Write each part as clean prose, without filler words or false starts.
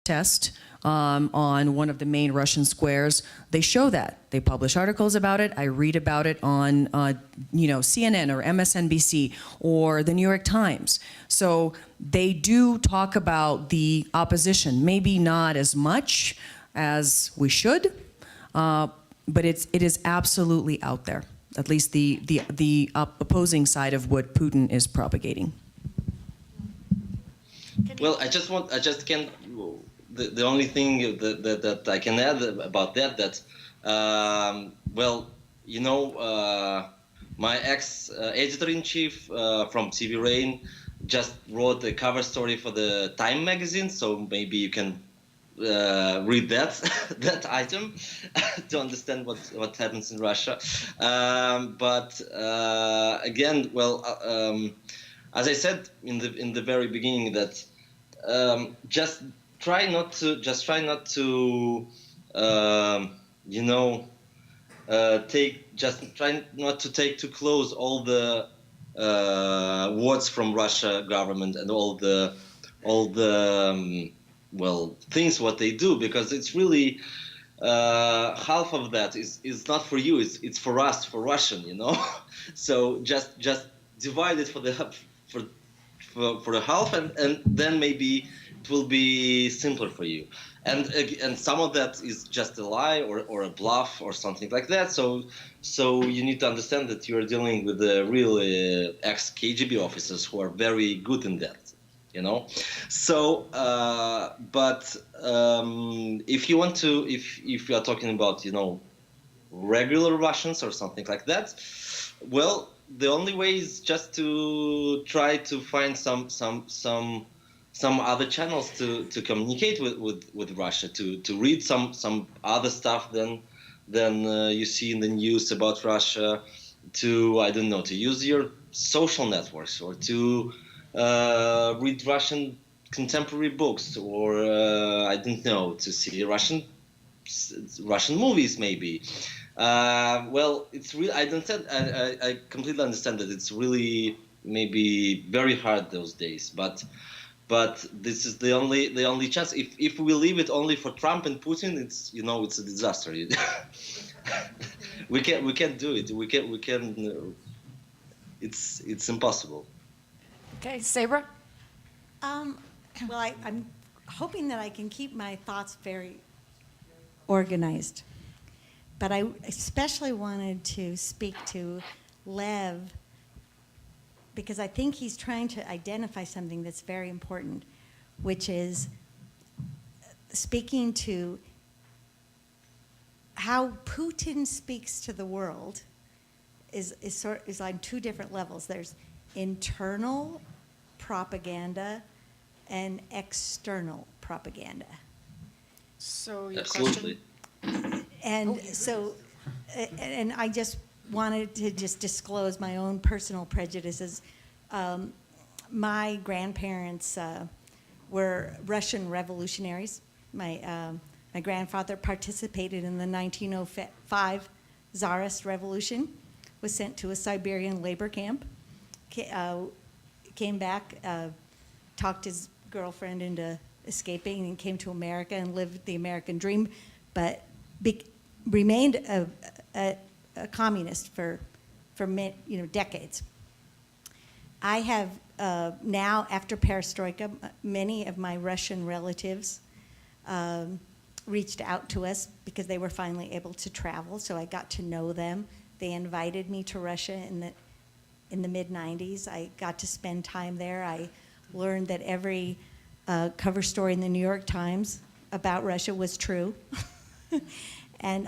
test on one of the main Russian squares. They show that. They publish articles about it. I read about it on CNN or MSNBC or the New York Times. So they do talk about the opposition, maybe not as much as we should, but it is absolutely out there. At least the opposing side of what Putin is propagating. Well, the only thing that I can add about that, my ex-editor-in-chief from TV Rain just wrote a cover story for the Time magazine, so maybe you can read that item to understand what happens in Russia. Again, as I said in the very beginning, that just try not to take too close all the words from Russia government and all the things what they do, because it's really half of that is not for you, it's for us, for Russian, So just divide it for the half, and then maybe it will be simpler for you. And some of that is just a lie or a bluff or something like that. So you need to understand that you are dealing with the real ex-KGB officers who are very good in that. So if you want to, if you are talking about regular Russians or something like that, well, the only way is just to try to find some other channels to communicate with Russia, to read some other stuff than you see in the news about Russia, to use your social networks, or to read Russian contemporary books, or to see Russian movies maybe. It's really, I completely understand that it's really maybe very hard those days, but this is the only chance. If we leave it only for Trump and Putin, it's a disaster. we can't do it. We can. It's impossible. Okay, Sabra? I'm hoping that I can keep my thoughts very organized. But I especially wanted to speak to Lev, because I think he's trying to identify something that's very important, which is speaking to how Putin speaks to the world is on two different levels. There's internal propaganda and external propaganda. So your Absolutely. question? And and I just wanted to just disclose my own personal prejudices. My grandparents were Russian revolutionaries. My grandfather participated in the 1905 Tsarist Revolution, was sent to a Siberian labor camp, came back, talked his girlfriend into escaping, and came to America and lived the American dream, but remained a communist for decades. I have now, after Perestroika, many of my Russian relatives reached out to us because they were finally able to travel, so I got to know them. They invited me to Russia in the mid-90s. I got to spend time there. I learned that every cover story in the New York Times about Russia was true. And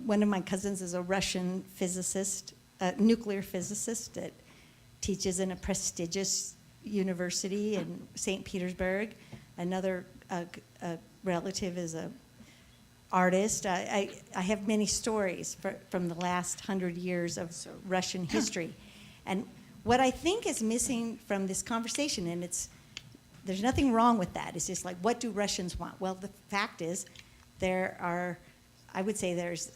one of my cousins is a Russian physicist, nuclear physicist that teaches in a prestigious university in St. Petersburg. Another relative is a artist. I have many stories from the last 100 years of Russian history. And what I think is missing from this conversation, and there's nothing wrong with that, it's just like, what do Russians want? Well, the fact is, I would say there's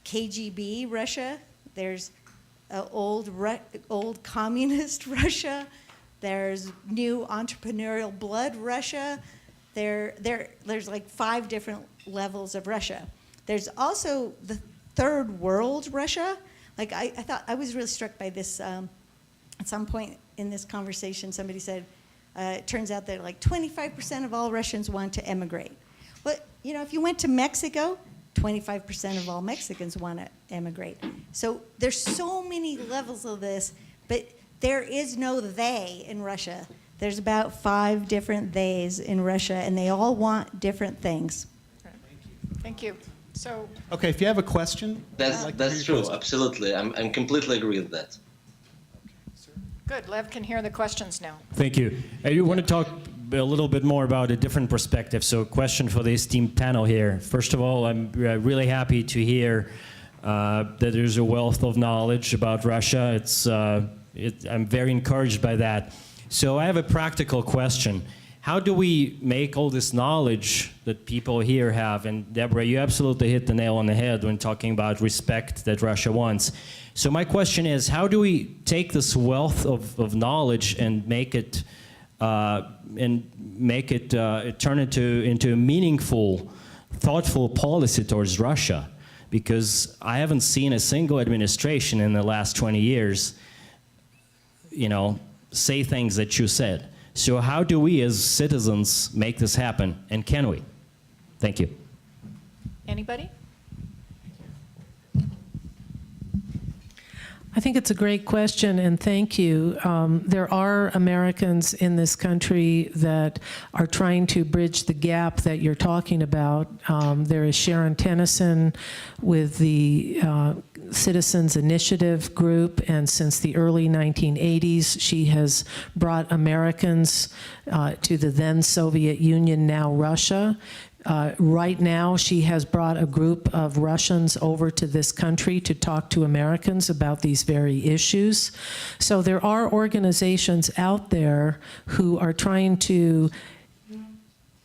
KGB Russia, there's old communist Russia, There's new entrepreneurial blood Russia. There's like 5 different levels of Russia. There's also the third world Russia. Like I thought, I was really struck by this. At some point in this conversation, somebody said, it turns out that like 25% of all Russians want to emigrate. Well, you know, if you went to Mexico, 25% of all Mexicans want to emigrate. So there's so many levels of this, but there is no they in Russia. There's about 5 different theys in Russia, and they all want different things. Thank you. So, Okay, if you have a question, That's true. Absolutely, I'm completely agree with that. good. Lev can hear the questions now. Thank you. I do want to talk a little bit more about a different perspective. So, question for the esteemed panel here. First of all, I'm really happy to hear that there's a wealth of knowledge about Russia. I'm very encouraged by that. So, I have a practical question. How do we make all this knowledge that people here have? And Deborah, you absolutely hit the nail on the head when talking about respect that Russia wants. So my question is, how do we take this wealth of knowledge and make it turn into a meaningful, thoughtful policy towards Russia? Because I haven't seen a single administration in the last 20 years, say things that you said. So how do we as citizens make this happen, and can we? Thank you. Anybody? I think it's a great question, and thank you. There are Americans in this country that are trying to bridge the gap that you're talking about. There is Sharon Tennyson with the Citizens Initiative group, and since the early 1980s, she has brought Americans to the then Soviet Union, now Russia. Right now, she has brought a group of Russians over to this country to talk to Americans about these very issues. So there are organizations out there who are trying to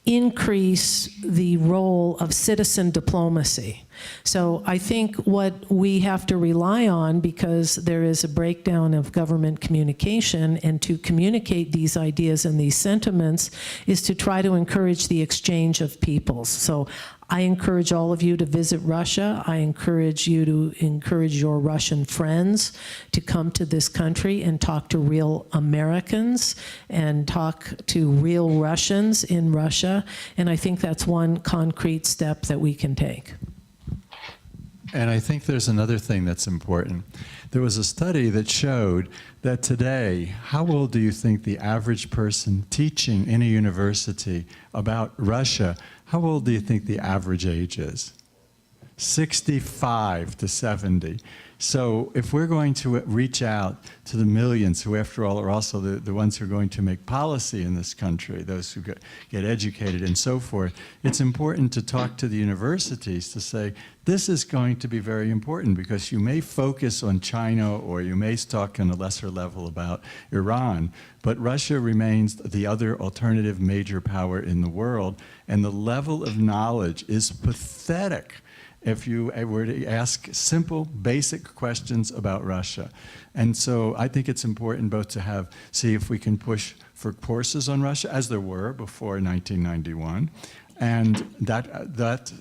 increase the role of citizen diplomacy. So I think what we have to rely on, because there is a breakdown of government communication, and to communicate these ideas and these sentiments, is to try to encourage the exchange of peoples. So I encourage all of you to visit Russia. I encourage you to encourage your Russian friends to come to this country and talk to real Americans and talk to real Russians in Russia. And I think that's one concrete step that we can take. And I think there's another thing that's important. There was a study that showed that today, how old do you think the average person teaching in a university about Russia, how old do you think the average age is? 65 to 70. So if we're going to reach out to the millions, who after all are also the ones who are going to make policy in this country, those who get educated and so forth, it's important to talk to the universities to say, this is going to be very important, because you may focus on China or you may talk on a lesser level about Iran, but Russia remains the other alternative major power in the world, and the level of knowledge is pathetic if you were to ask simple, basic questions about Russia. And so I think it's important both to see if we can push for courses on Russia, as there were before 1991, and that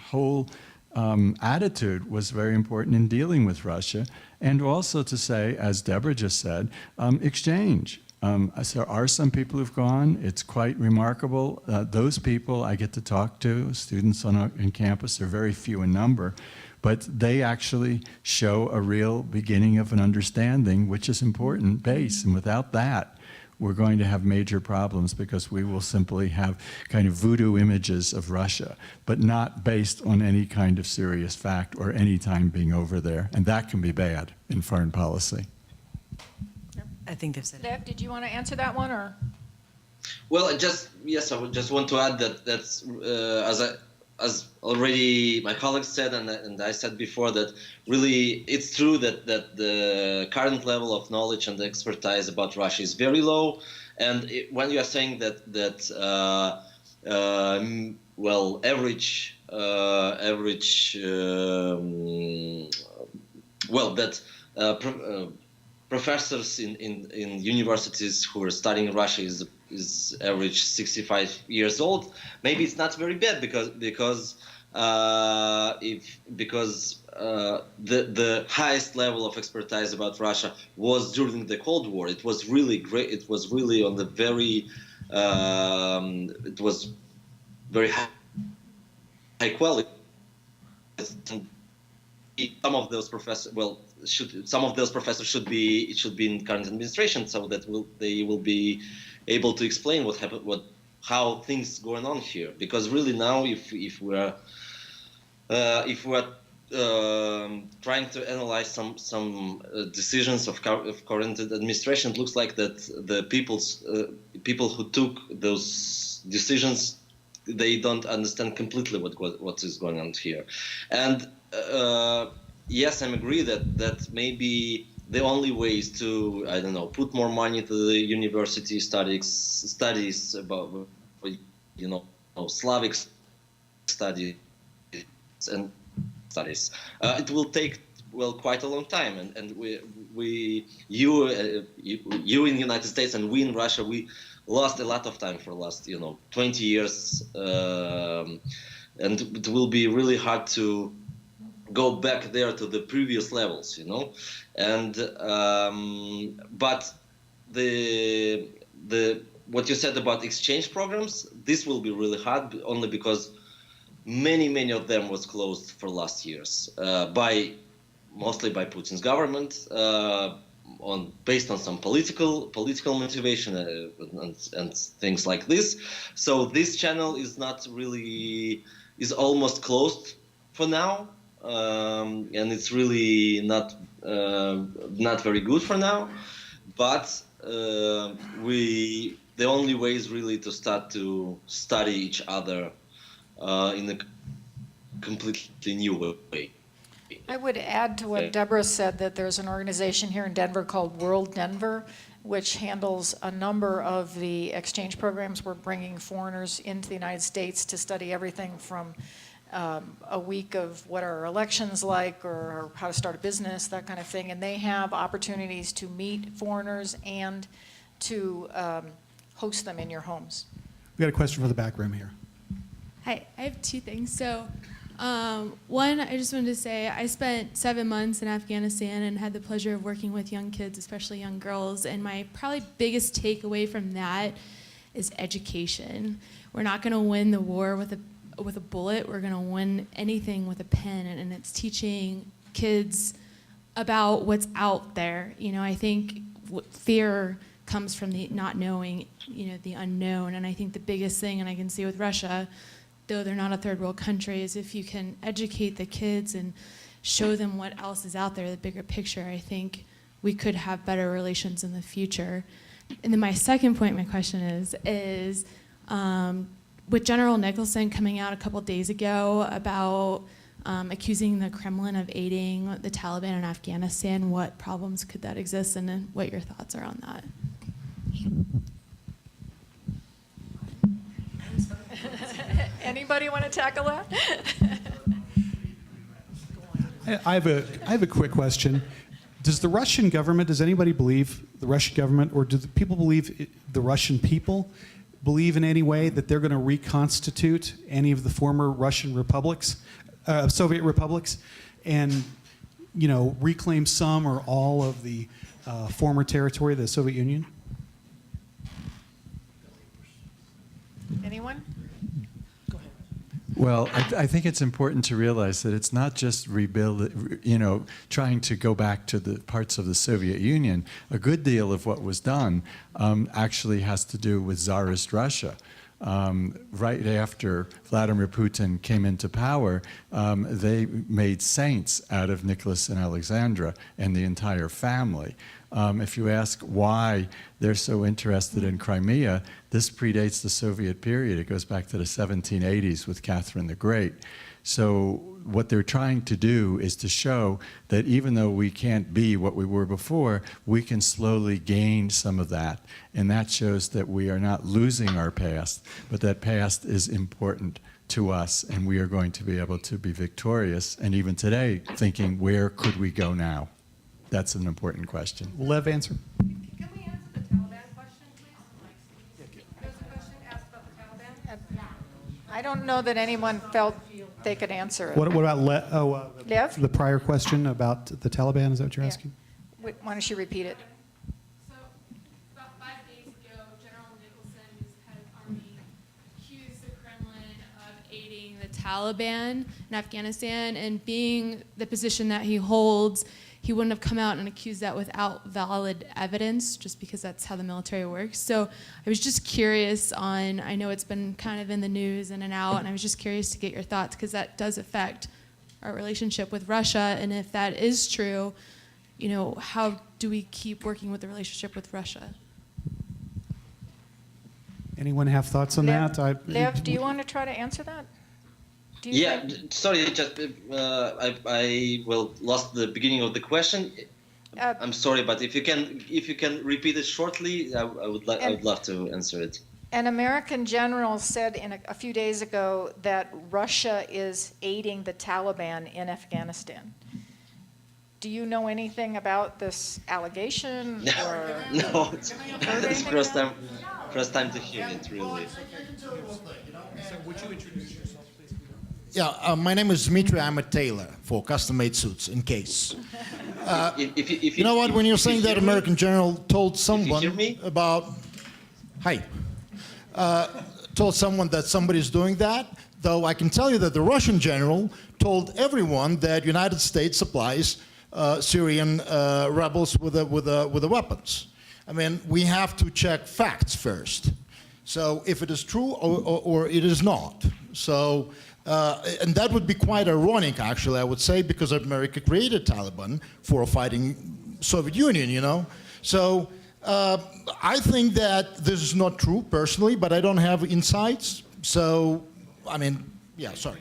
whole attitude was very important in dealing with Russia, and also to say, as Deborah just said, exchange. So there are some people who've gone. It's quite remarkable. Those people I get to talk to, students on campus, are very few in number, but they actually show a real beginning of an understanding, which is important base. And without that, we're going to have major problems, because we will simply have kind of voodoo images of Russia, but not based on any kind of serious fact or any time being over there. And that can be bad in foreign policy. I think they've said it. Lev, did you want to answer that one, or? Well, I would just want to add that that's as already my colleagues said and I said before, that really it's true that the current level of knowledge and expertise about Russia is very low, and when you are saying that professors in universities who are studying Russia is average 65 years old. Maybe it's not very bad because the highest level of expertise about Russia was during the Cold War. It was really great. It was really on the very it was very high quality. Some of those professors, should be in current administration, so that they will be able to explain what happened, how things going on here. Because really now, if we're trying to analyze some decisions of current administration, it looks like that the people who took those decisions, they don't understand completely what is going on here. And yes, I agree that maybe the only way is to, I don't know, put more money to the university studies about, Slavic studies and studies. It will take, quite a long time, and you in the United States and we in Russia, we lost a lot of time for the last 20 years, and it will be really hard to go back there to the previous levels, and but the what you said about exchange programs, this will be really hard, only because many of them was closed for last years mostly by Putin's government, based on some political motivation and things like this. So this channel is almost closed for now, and it's really not very good for now. But the only way is really to start to study each other in a completely new way. I would add to what Deborah said that there's an organization here in Denver called World Denver, which handles a number of the exchange programs. We're bringing foreigners into the United States to study everything from a week of what are elections like, or how to start a business, that kind of thing. And they have opportunities to meet foreigners and to host them in your homes. We got a question for the back room here. Hi, I have two things. So, one, I just wanted to say I spent 7 months in Afghanistan and had the pleasure of working with young kids, especially young girls. And my probably biggest takeaway from that is education. We're not going to win the war with a bullet. We're going to win anything with a pen, and it's teaching kids about what's out there. I think fear comes from the not knowing, the unknown. And I think the biggest thing, and I can see with Russia, though they're not a third world country, is if you can educate the kids and show them what else is out there, the bigger picture, I think we could have better relations in the future. And then my second point, my question is with General Nicholson coming out a couple days ago about accusing the Kremlin of aiding the Taliban in Afghanistan, what problems could that exist, and then what your thoughts are on that? Anybody want to tackle that? I have a quick question. Does the Russian government, does anybody believe the Russian government, or do the people believe, the Russian people believe in any way that they're going to reconstitute any of the former Russian republics, Soviet republics, and reclaim some or all of the former territory of the Soviet Union? Anyone? Well, I think it's important to realize that it's not just trying to go back to the parts of the Soviet Union. A good deal of what was done actually has to do with Tsarist Russia. Right after Vladimir Putin came into power, they made saints out of Nicholas and Alexandra and the entire family. If you ask why they're so interested in Crimea, this predates the Soviet period. It goes back to the 1780s with Catherine the Great. So what they're trying to do is to show that even though we can't be what we were before, we can slowly gain some of that. And that shows that we are not losing our past, but that past is important to us, and we are going to be able to be victorious. And even today, thinking, where could we go now? that's an important question. Will Lev answer? Can we answer the Taliban question, please? There's a question asked about the Taliban. I don't know that anyone felt they could answer it. What about Lev? the prior question about the Taliban? Is that what you're Yeah. asking? Why don't you repeat it? So, about 5 days ago, General Nicholson, who's head of army, accused the Kremlin of aiding the Taliban in Afghanistan, and being the position that he holds, he wouldn't have come out and accused that without valid evidence, just because that's how the military works. So I was just curious on, I know it's been kind of in the news in and out, and I was just curious to get your thoughts, because that does affect our relationship with Russia, and if that is true, you know, how do we keep working with the relationship with Russia? Anyone have thoughts on Lev, that? Lev, do you want to try to answer that? Do you Yeah, think- sorry, just I lost the beginning of the question. I'm sorry, but if you can repeat it shortly, I would love to answer it. An American general said a few days ago that Russia is aiding the Taliban in Afghanistan. Do you know anything about this allegation? Or No, it's heard it's anything first about time to hear it, really. Would you introduce yourself, please? Yeah, my name is Dmitry. I'm a tailor for custom-made suits, in case. If You know what? When you're saying that hear me- American general told someone hear me? about, told someone that somebody's doing that, though I can tell you that the Russian general told everyone that United States supplies Syrian rebels with the weapons. I mean, we have to check facts first. So if it is true or it is not. So, and that would be quite ironic, actually, I would say, because America created Taliban for fighting Soviet Union, you know. So I think that this is not true, personally, but I don't have insights. So, I mean, yeah, sorry.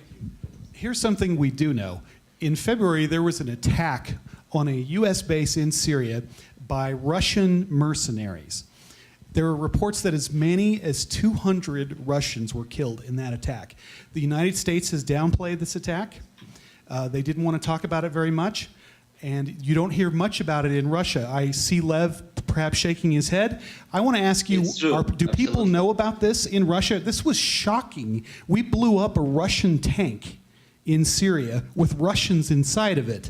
Here's something we do know. In February, there was an attack on a U.S. base in Syria by Russian mercenaries. There are reports that as many as 200 Russians were killed in that attack. The United States has downplayed this attack. They didn't want to talk about it very much, and you don't hear much about it in Russia. I see Lev perhaps shaking his head. I want to ask you, It's true. do people Absolutely. know about this in Russia? This was shocking. We blew up a Russian tank in Syria with Russians inside of it.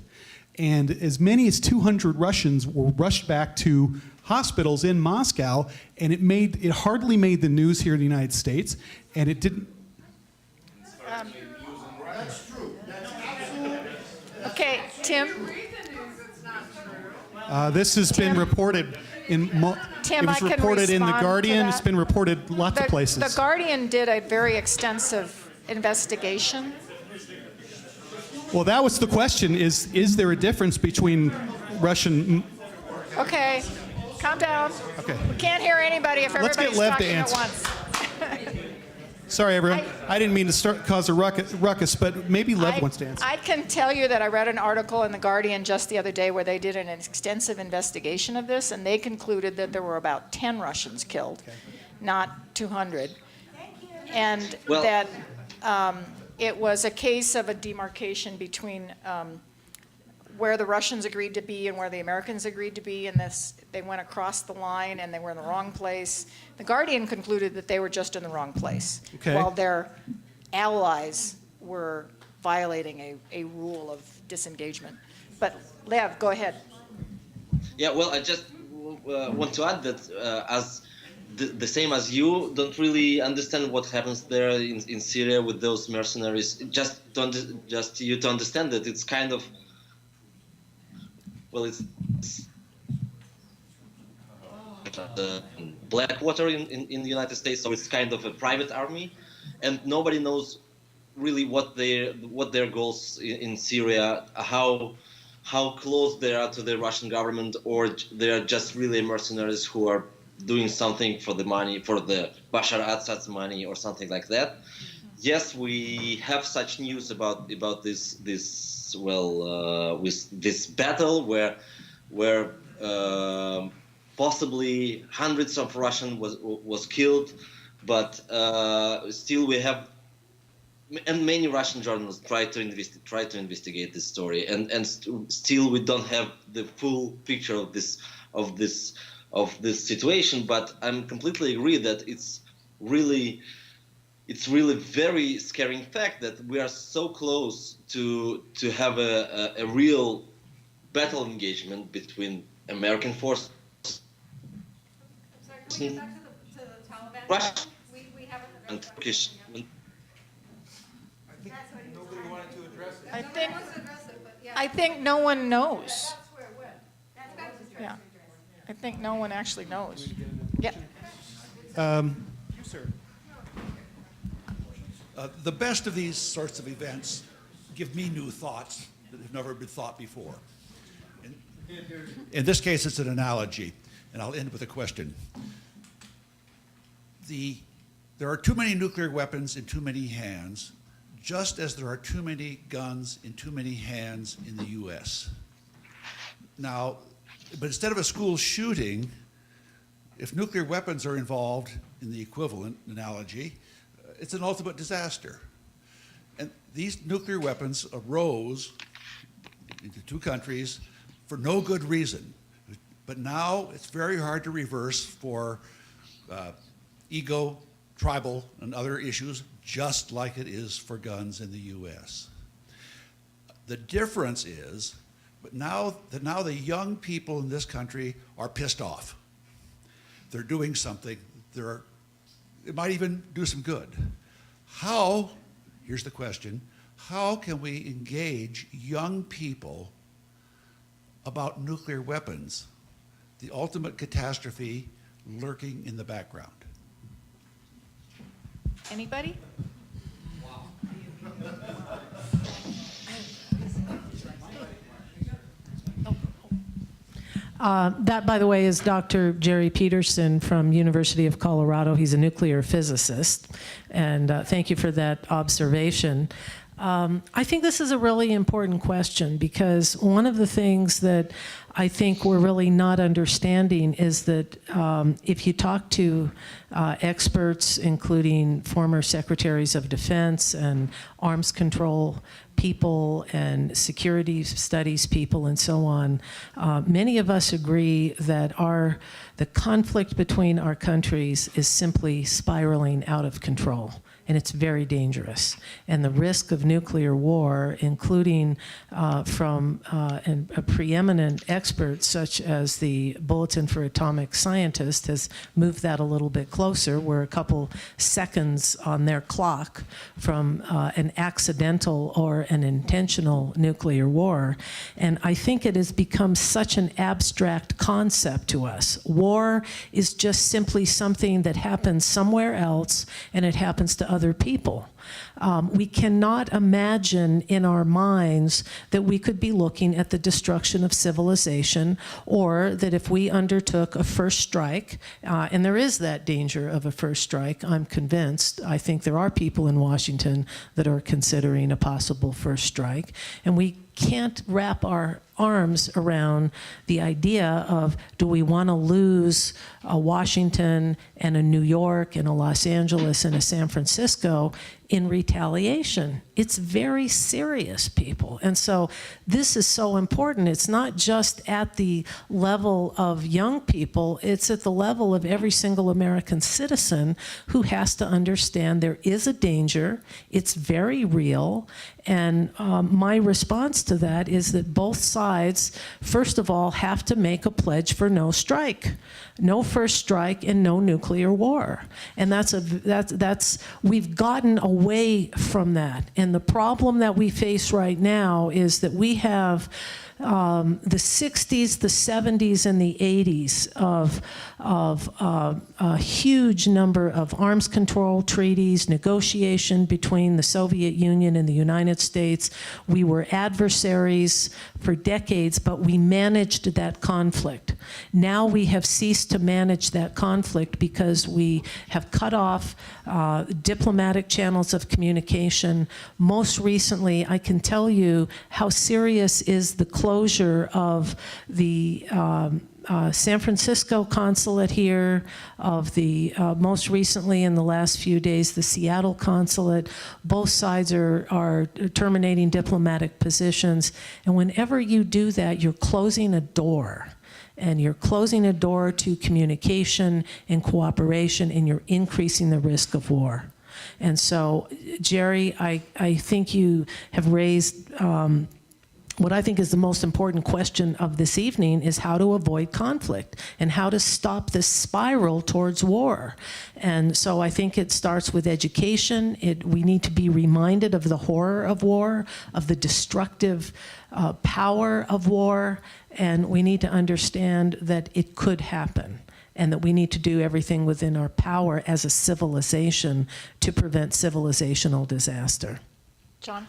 And as many as 200 Russians were rushed back to hospitals in Moscow, and it hardly made the news here in the United States, and it didn't. Okay, Tim. This has been reported in. Tim, it was I can reported in the respond to Guardian. that. It's been reported lots of places. The Guardian did a very extensive investigation. Well, that was the question: is there a difference between Russian? Okay, calm down. Okay. We can't hear anybody if Let's get everybody's Lev to talking at answer. once. Sorry, everyone. I didn't mean to cause a ruckus, but maybe Lev wants to answer. I can tell you that I read an article in The Guardian just the other day where they did an extensive investigation of this, and they concluded that there were about 10 Russians killed, not 200. And Well- that it was a case of a demarcation between where the Russians agreed to be and where the Americans agreed to be, and they went across the line and they were in the wrong place. The Guardian concluded that they were just in the wrong place, Okay. while their allies were violating a rule of disengagement. But Lev, go ahead. Yeah, well, I just want to add that as the same as you, don't really understand what happens there in Syria with those mercenaries. Just you to understand that it's kind of, well, it's Blackwater in the United States, so it's kind of a private army, and nobody knows really what their goals in Syria, how close they are to the Russian government, or they are just really mercenaries who are doing something for the money, for the Bashar Assad's money or something like that. Yes, we have such news about this with this battle where possibly hundreds of Russian was killed, but still we have and many Russian journalists try to investigate this story, and still we don't have the full picture of this situation. But I'm completely agree that it's really very scary fact that we are so close to have a real battle engagement between American forces. Can we get back to the Taliban? Russia We haven't and addressed that. Turkish. I think no one knows. That's where it went. That's interesting. Yeah. I think no one actually knows. Yeah. The best of these sorts of events give me new thoughts that have never been thought before. In this case, it's an analogy, and I'll end with a question. There are too many nuclear weapons in too many hands, just as there are too many guns in too many hands in the U.S. Now, but instead of a school shooting, if nuclear weapons are involved in the equivalent analogy, it's an ultimate disaster. And these nuclear weapons arose into two countries for no good reason. But now it's very hard to reverse for ego, tribal, and other issues, just like it is for guns in the U.S. The difference is, but now the young people in this country are pissed off. They're doing something. It might even do some good. How, here's the question, how can we engage young people about nuclear weapons, the ultimate catastrophe lurking in the background? Anybody? That, by the way, is Dr. Jerry Peterson from University of Colorado. He's a nuclear physicist, and thank you for that observation. I think this is a really important question because one of the things that I think we're really not understanding is that if you talk to experts, including former secretaries of defense and arms control people and security studies people and so on, many of us agree that the conflict between our countries is simply spiraling out of control. And it's very dangerous. And the risk of nuclear war, including from a preeminent expert such as the Bulletin for Atomic Scientists, has moved that a little bit closer. We're a couple seconds on their clock from an accidental or an intentional nuclear war. And I think it has become such an abstract concept to us. War is just simply something that happens somewhere else, and it happens to other people. We cannot imagine in our minds that we could be looking at the destruction of civilization, or that if we undertook a first strike, and there is that danger of a first strike, I'm convinced. I think there are people in Washington that are considering a possible first strike, and we can't wrap our arms around the idea of, do we want to lose a Washington and a New York and a Los Angeles and a San Francisco in retaliation? It's very serious, people. And so this is so important. It's not just at the level of young people, it's at the level of every single American citizen who has to understand there is a danger, it's very real, and my response to that is that both sides, first of all, have to make a pledge for no strike. No first strike and no nuclear war. And we've gotten away from that. And the problem that we face right now is that we have the 60s, the 70s, and the 80s of a huge number of arms control treaties, negotiation between the Soviet Union and the United States. We were adversaries for decades, but we managed that conflict. Now we have ceased to manage that conflict because we have cut off diplomatic channels of communication. Most recently, I can tell you how serious is the closure of the San Francisco consulate here, of the most recently in the last few days, the Seattle consulate. Both sides are terminating diplomatic positions. And whenever you do that, you're closing a door. And you're closing a door to communication and cooperation, and you're increasing the risk of war. And so, Jerry, I think you have raised what I think is the most important question of this evening, is how to avoid conflict and how to stop this spiral towards war. And so I think it starts with education. We need to be reminded of the horror of war, of the destructive power of war, and we need to understand that it could happen, and that we need to do everything within our power as a civilization to prevent civilizational disaster. John?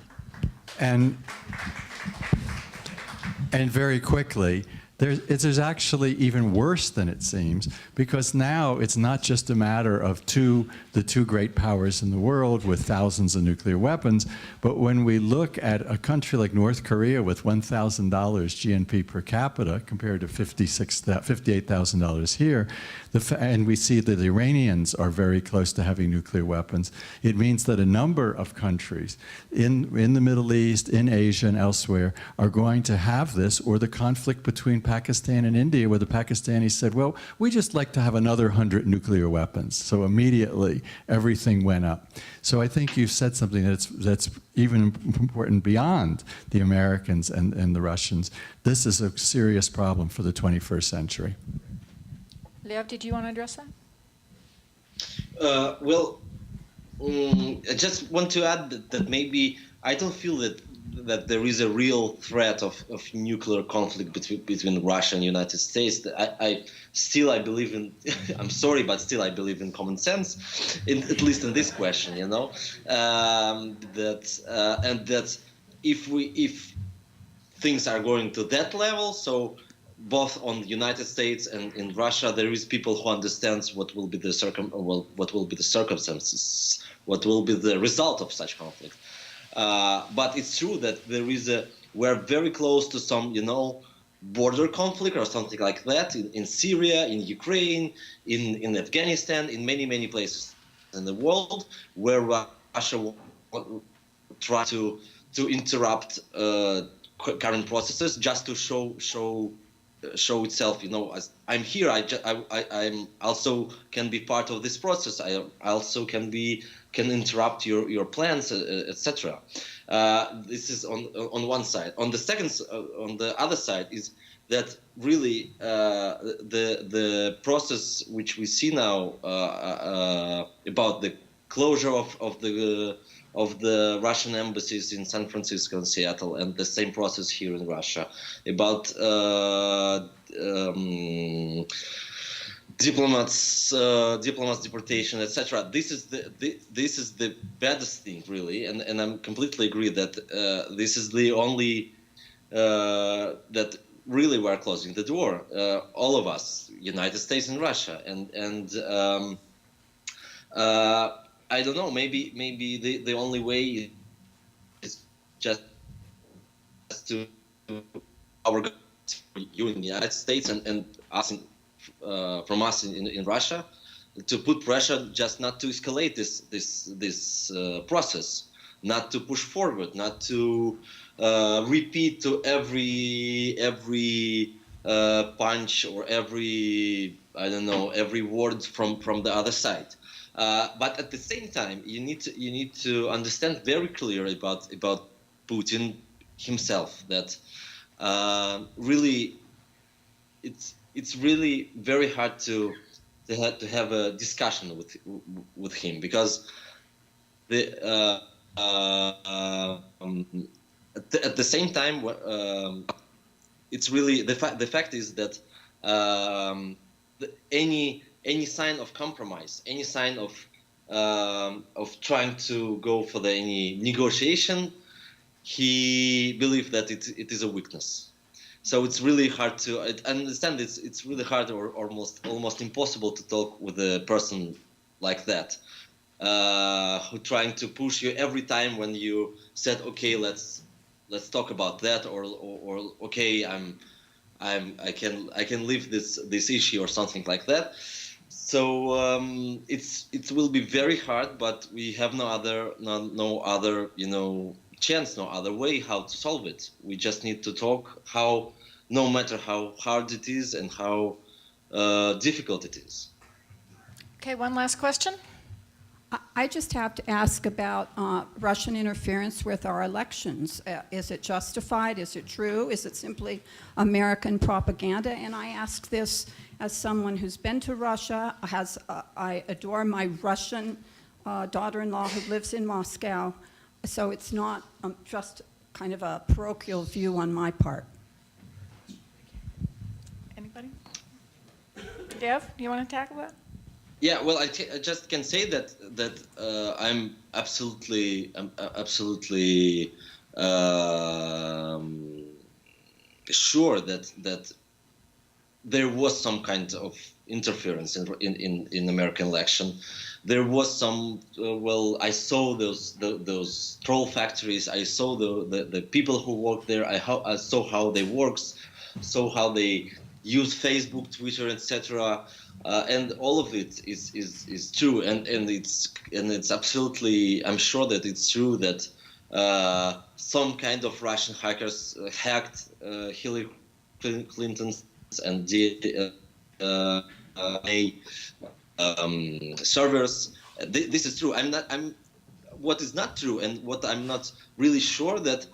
And very quickly, there's actually even worse than it seems, because now it's not just a matter of the two great powers in the world with thousands of nuclear weapons, but when we look at a country like North Korea with $1,000 GNP per capita compared to $58,000 here, and we see that the Iranians are very close to having nuclear weapons, it means that a number of countries in the Middle East, in Asia, and elsewhere are going to have this, or the conflict between Pakistan and India, where the Pakistanis said, well, we just like to have another 100 nuclear weapons. So immediately, everything went up. So I think you've said something that's even important beyond the Americans and the Russians. This is a serious problem for the 21st century. Lev, did you want to address that? I just want to add that maybe I don't feel that there is a real threat of nuclear conflict between Russia and the United States. I believe in, I'm sorry, but still I believe in common sense, at least in this question, you know, that if things are going to that level, so both on the United States and in Russia, there is people who understands what will be the circumstances, what will be the result of such conflict. But it's true that we're very close to some, you know, border conflict or something like that in Syria, in Ukraine, in Afghanistan, in many places in the world where Russia will try to interrupt current processes just to show itself, you know, as I'm here. I'm also can be part of this process. I also can interrupt your plans, etc. This is on one side. On the other side is that really the process which we see now about the closure of the Russian embassies in San Francisco and Seattle, and the same process here in Russia about diplomats deportation, etc. This is the baddest thing, really, and I'm completely agree that this is the only that really we're closing the door, all of us, United States and Russia, and I don't know, maybe the only way is just to you in the United States and us from us in Russia, to put pressure just not to escalate this process, not to push forward, not to repeat to every punch or every word from the other side. But at the same time, you need to understand very clearly about Putin himself that really it's really very hard to have a discussion with him, because at the same time it's really the fact is that any sign of compromise, any sign of trying to go for any negotiation, he believes that it is a weakness. So it's really hard to understand. It's really hard or almost impossible to talk with a person like that, who trying to push you every time when you said, okay, let's talk about that, or okay, I can leave this issue or something like that. So it will be very hard, but we have no other chance, no other way how to solve it. We just need to talk how, no matter how hard it is and how difficult it is. Okay, one last question. I just have to ask about Russian interference with our elections. Is it justified? Is it true? Is it simply American propaganda? And I ask this as someone who's been to Russia. I adore my Russian daughter-in-law who lives in Moscow. So it's not just kind of a parochial view on my part. Anybody? Dev, do you want to tackle that? Yeah, well, I just can say that I'm absolutely sure that there was some kind of interference in American election. There was some. Well, I saw those troll factories. I saw the people who work there. I saw how they work, saw how they use Facebook, Twitter, etc. And all of it is true, and it's absolutely. I'm sure that it's true that some kind of Russian hackers hacked Hillary Clinton's and did servers. This is true. What is not true, and what I'm not really sure that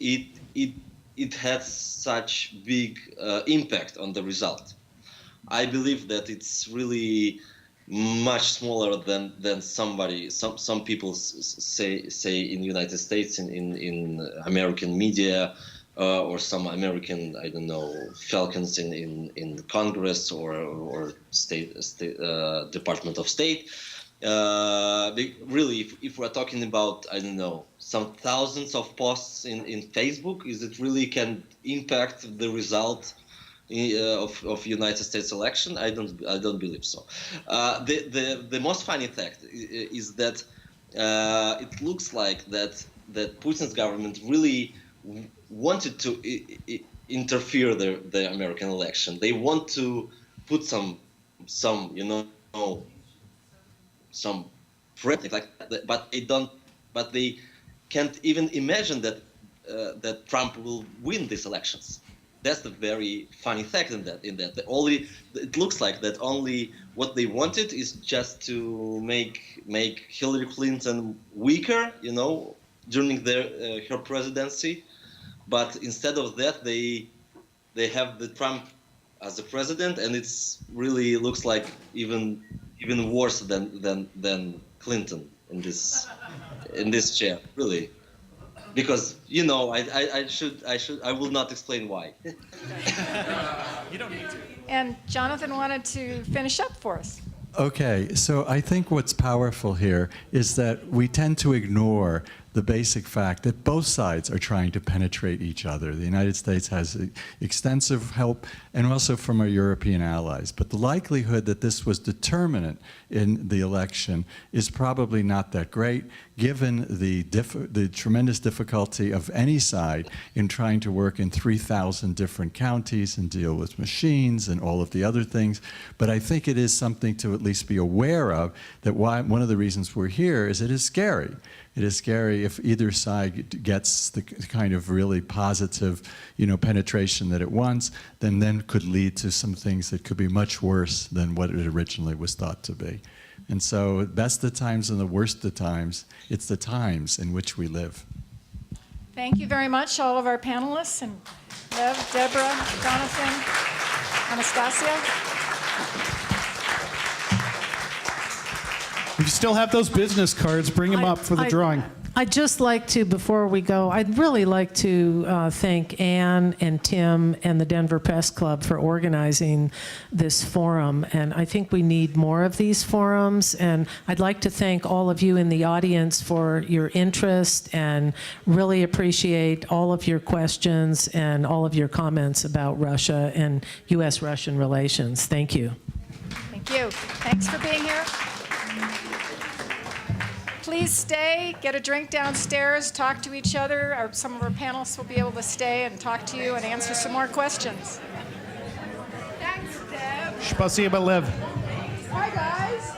it had such big impact on the result. I believe that it's really much smaller than some people say in the United States, in American media, or some American, I don't know, falcons in Congress or state Department of State. Really, if we're talking about, I don't know, some thousands of posts in Facebook, is it really can impact the result of United States election? I don't believe so. The most funny fact is that it looks like that Putin's government really wanted to interfere the American election. They want to put some threat like that, but they don't. But they can't even imagine that Trump will win these elections. That's the very funny fact in that it looks like that only what they wanted is just to make Hillary Clinton weaker, during her presidency. But instead of that, they have the Trump as the president, and it's really looks like even worse than Clinton in this chair, really. Because I will not explain why. You don't need to. And Jonathan wanted to finish up for us. Okay, so I think what's powerful here is that we tend to ignore the basic fact that both sides are trying to penetrate each other. The United States has extensive help, and also from our European allies. But the likelihood that this was determinant in the election is probably not that great, given the tremendous difficulty of any side in trying to work in 3,000 different counties and deal with machines and all of the other things. But I think it is something to at least be aware of, that one of the reasons we're here is it is scary. It is scary if either side gets the kind of really positive, penetration that it wants, then could lead to some things that could be much worse than what it originally was thought to be. And so, best of times and the worst of times, it's the times in which we live. Thank you very much, all of our panelists, and Lev, Deborah, Jonathan, Anastasiya. If you still have those business cards, bring them up for the drawing. I'd just like to, before we go, I'd really like to thank Anne and Tim and the Denver Press Club for organizing this forum. And I think we need more of these forums. And I'd like to thank all of you in the audience for your interest, and really appreciate all of your questions and all of your comments about Russia and U.S.-Russian relations. Thank you. Thank you. Thanks for being here. Please stay, get a drink downstairs, talk to each other. Some of our panelists will be able to stay and talk to you and answer some more questions. Spasiba, Lev. Hi, guys.